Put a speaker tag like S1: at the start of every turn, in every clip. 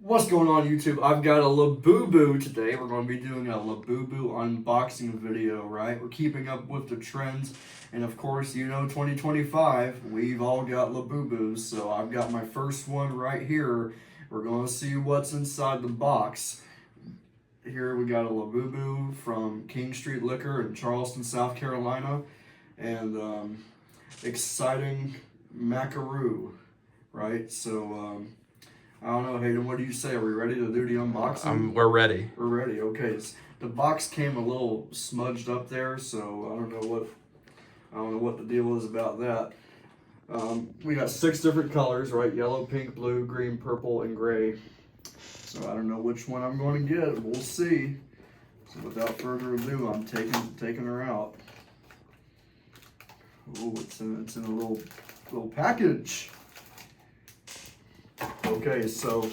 S1: What's going on, YouTube? I've got a Lafufu today. We're going to be doing a Lafufu unboxing video, right? We're keeping up with the trends. And of course, you know 2025, we've all got Lafufus. So I've got my first one right here. We're going to see what's inside the box. Here we got a Lafufu from King Street Liquor in Charleston, South Carolina. And exciting macaroon, right? So, I don't know, Hayden, what do you say? Are we ready to do the unboxing?
S2: We're ready.
S1: We're ready, okay. The box came a little smudged up there, so I don't know what the deal is about that. We got 6 different colors, right? Yellow, pink, blue, green, purple, and gray. So I don't know which one I'm going to get. We'll see. So without further ado, I'm taking her out. Oh, it's in a little package. Okay, so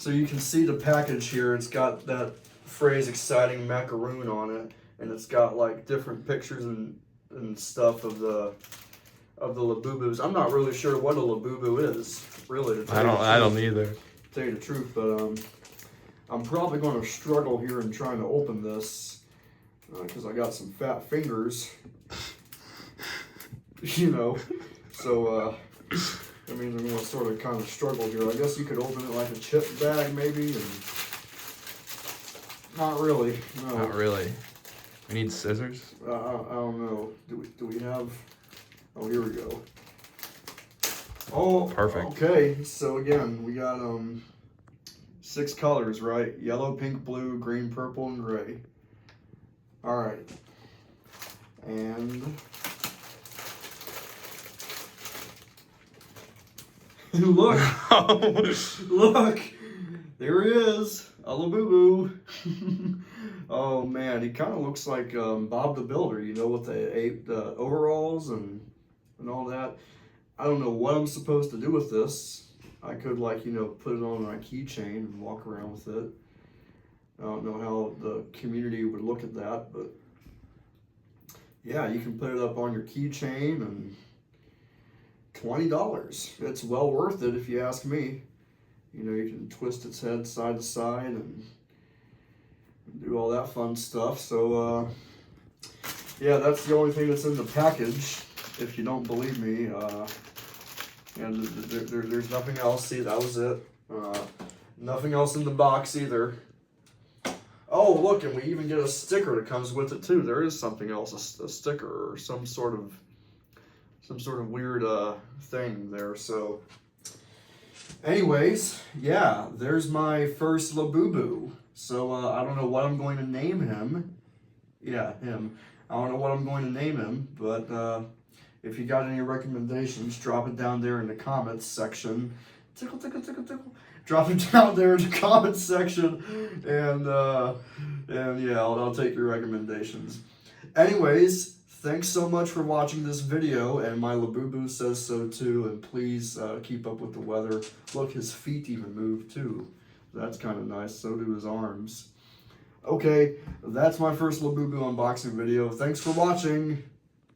S1: you can see the package here. It's got that phrase "exciting macaroon" on it, and it's got like different pictures and stuff of the Lafufus. I'm not really sure what a Lafufu is, really.
S2: I don't either.
S1: To tell you the truth, but I'm probably going to struggle here in trying to open this because I got some fat fingers, you know. So. That means I'm going to sort of kind of struggle here. I guess you could open it like a chip bag maybe, and not really. No.
S2: Not really. We need scissors.
S1: I don't know. Do we have? Oh, here we go. Oh,
S2: perfect.
S1: Okay, so again, we got 6 colors, right? Yellow, pink, blue, green, purple, and gray. All right, and. Look, look, there he is, a Lafufu. Oh man, he kind of looks like Bob the Builder, you know, with the overalls and all that. I don't know what I'm supposed to do with this. I could, like, you know, put it on my keychain and walk around with it. I don't know how the community would look at that, but yeah, you can put it up on your keychain and $20. It's well worth it if you ask me. You know, you can twist its head side to side and do all that fun stuff. So, yeah, that's the only thing that's in the package, if you don't believe me. And there's nothing else. See, that was it. Nothing else in the box either. Oh, look, and we even get a sticker that comes with it too. There is something else, a sticker or some sort of weird thing there. So anyways, yeah, there's my first Lafufu. So I don't know what I'm going to name him. Yeah, him. I don't know what I'm going to name him, but if you got any recommendations, drop it down there in the comments section. Tickle, tickle, tickle, tickle. Drop it down there in the comments section, and yeah, I'll take your recommendations. Anyways, thanks so much for watching this video, and my Lafufu says so too, and please keep up with the weather. Look, his feet even move too. That's kind of nice, so do his arms. Okay, that's my first Lafufu unboxing video. Thanks for watching.